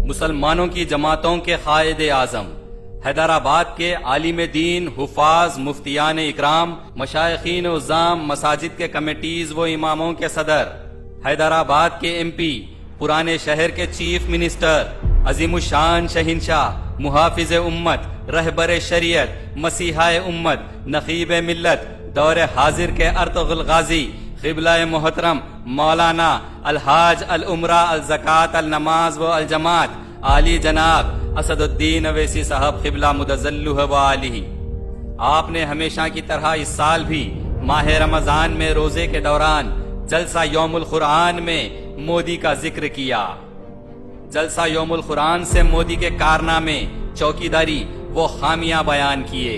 مسلمانوں کی جماعتوں کے قائد اعظم، حیدرآباد کے عالم دین، حفاظ، مفتیان اکرام، مشائخین عظام، مساجد کے کمیٹیز و اماموں کے صدر، حیدرآباد کے ایم پی، پرانے شہر کے چیف منسٹر، عظیم الشان شہنشاہ، محافظ امت، رہبر شریعت، مسیحا امت، نقیب ملت، دور حاضر کے ارطغرل غازی، قبلہ محترم مولانا الحاج العمرہ الزکوٰۃ النماز و الجماعت عالی جناب اسد الدین اویسی صاحب قبلہ مدظلہ و علیہ، آپ نے ہمیشہ کی طرح اس سال بھی ماہ رمضان میں روزے کے دوران جلسہ یوم القرآن میں مودی کا ذکر کیا۔ جلسہ یوم القرآن سے مودی کے کارنامے، چوکیداری وہ خامیاں بیان کیے۔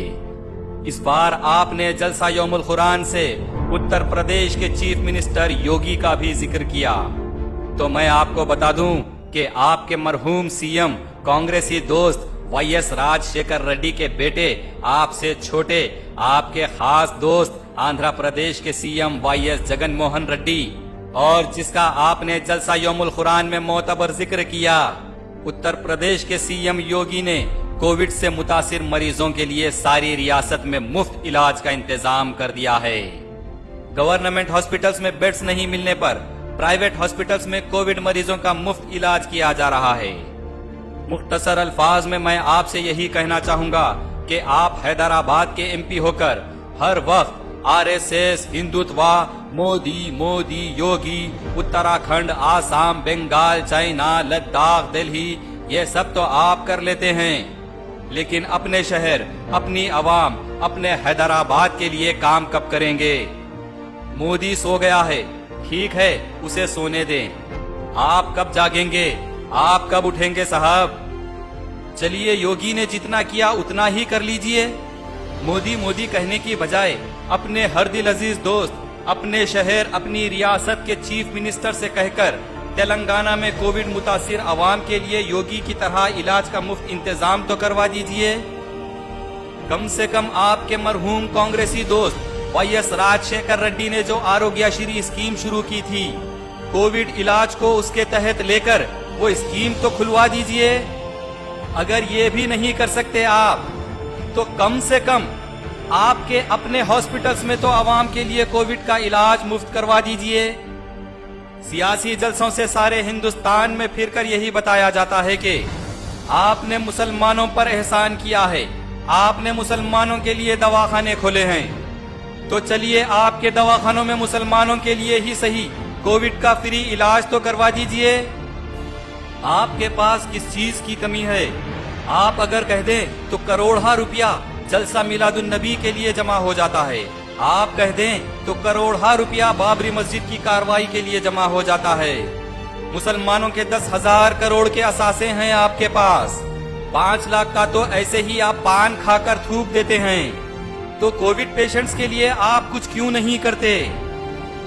اس بار آپ نے جلسہ یوم القرآن سے اتر پردیش کے چیف منسٹر یوگی کا بھی ذکر کیا۔ تو میں آپ کو بتا دوں کہ آپ کے مرحوم سی ایم کانگریسی دوست وائی ایس راج شیکھر ریڈی کے بیٹے، آپ سے چھوٹے، آپ کے خاص دوست آندھرا پردیش کے C M Y S Jagan Mohan Reddy, اور جس کا آپ نے جلسہ یوم القرآن میں معتبر ذکر کیا، اتر پردیش کے سی ایم یوگی نے کووڈ سے متاثر مریضوں کے لیے ساری ریاست میں مفت علاج کا انتظام کر دیا ہے۔ گورنمنٹ ہاسپٹلز میں بیڈز نہیں ملنے پر پرائیویٹ ہاسپٹلز میں کووڈ مریضوں کا مفت علاج کیا جا رہا ہے۔ مختصر الفاظ میں میں آپ سے یہی کہنا چاہوں گا کہ آپ حیدرآباد کے ایم پی ہو کر ہر وقت are S S, Hindutva, Modi Modi Yogi, Uttarakhand, Assam, Bengal, China, Ladakh, Delhi, یہ سب تو آپ کر لیتے ہیں، لیکن اپنے شہر، اپنی عوام، اپنے حیدرآباد کے لیے کام کب کریں گے؟ مودی سو گیا ہے، ٹھیک ہے، اسے سونے دیں۔ آپ کب جاگیں گے؟ آپ کب اٹھیں گے صاحب؟ چلیے یوگی نے جتنا کیا اتنا ہی کر لیجئے۔ مودی مودی کہنے کی بجائے اپنے ہر دل عزیز دوست، اپنے شہر، اپنی ریاست کے چیف منسٹر سے کہہ کر تلنگانہ میں کووڈ متاثر عوام کے لیے یوگی کی طرح علاج کا مفت انتظام تو کروا دیجئے۔ کم سے کم آپ کے مرحوم کانگریسی دوست وائی ایس راج شیکھر ریڈی نے جو آروگیہ شری اسکیم شروع کی تھی، کووڈ علاج کو اس کے تحت لے کر وہ اسکیم تو کھلوا دیجئے۔ اگر یہ بھی نہیں کر سکتے آپ، تو کم سے کم آپ کے اپنے ہاسپٹلز میں تو عوام کے لیے کووڈ کا علاج مفت کروا دیجئے۔ سیاسی جلسوں سے سارے ہندوستان میں پھر کر یہی بتایا جاتا ہے کہ آپ نے مسلمانوں پر احسان کیا ہے، آپ نے مسلمانوں کے لیے دواخانے کھولے ہیں، تو چلیے آپ کے دواخانوں میں مسلمانوں کے لیے ہی صحیح کووڈ کا فری علاج تو کروا دیجئے۔ آپ کے پاس کس چیز کی کمی ہے؟ آپ اگر کہہ دیں تو کروڑہا روپیہ جلسہ میلاد النبی کے لیے جمع ہو جاتا ہے، آپ کہہ دیں تو کروڑہا روپیہ بابری مسجد کی کارروائی کے لیے جمع ہو جاتا ہے۔ مسلمانوں کے 10,000 کروڑ کے اثاثے ہیں آپ کے پاس، 5 لاکھ کا تو ایسے ہی آپ پان کھا کر تھوک دیتے ہیں، تو کووڈ پیشنٹس کے لیے آپ کچھ کیوں نہیں کرتے؟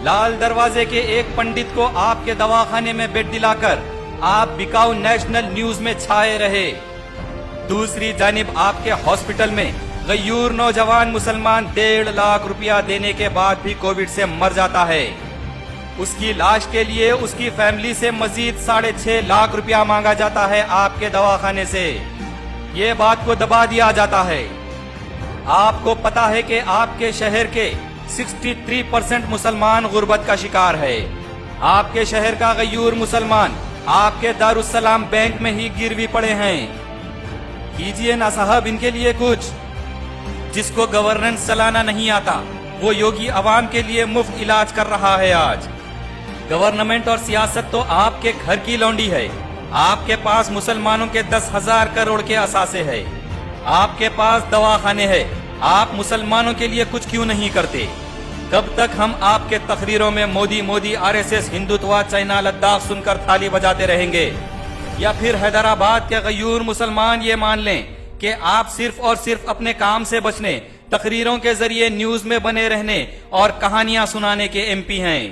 لال دروازے کے ایک پنڈت کو آپ کے دواخانے میں بیڈ دلا کر آپ بکاؤ نیشنل نیوز میں چھائے رہے، دوسری جانب آپ کے ہاسپٹل میں غیور نوجوان مسلمان 1.5 لاکھ روپیہ دینے کے بعد بھی کووڈ سے مر جاتا ہے، اس کی لاش کے لیے اس کی فیملی سے مزید 6.5 لاکھ روپیہ مانگا جاتا ہے آپ کے دواخانے سے، یہ بات کو دبا دیا جاتا ہے۔ آپ کو پتا ہے کہ آپ کے شہر کے 63% مسلمان غربت کا شکار ہے، آپ کے شہر کا غیور مسلمان آپ کے دارالسلام بینک میں ہی گروی پڑے ہیں، کیجئے نا صاحب ان کے لیے کچھ۔ جس کو گورننس چلانا نہیں آتا وہ یوگی عوام کے لیے مفت علاج کر رہا ہے۔ آج گورنمنٹ اور سیاست تو آپ کے گھر کی لونڈی ہے، آپ کے پاس مسلمانوں کے 10,000 کروڑ کے اثاثے ہے، آپ کے پاس دواخانے ہیں، آپ مسلمانوں کے لیے کچھ کیوں نہیں کرتے؟ کب تک ہم آپ کے تقریروں میں Modi Modi, R S S, Hindutva, China, Ladakh سن کر تھالی بجاتے رہیں گے؟ یا پھر حیدرآباد کے غیور مسلمان یہ مان لیں کہ آپ صرف اور صرف اپنے کام سے بچنے، تقریروں کے ذریعے نیوز میں بنے رہنے اور کہانیاں سنانے کے ایم پی ہیں؟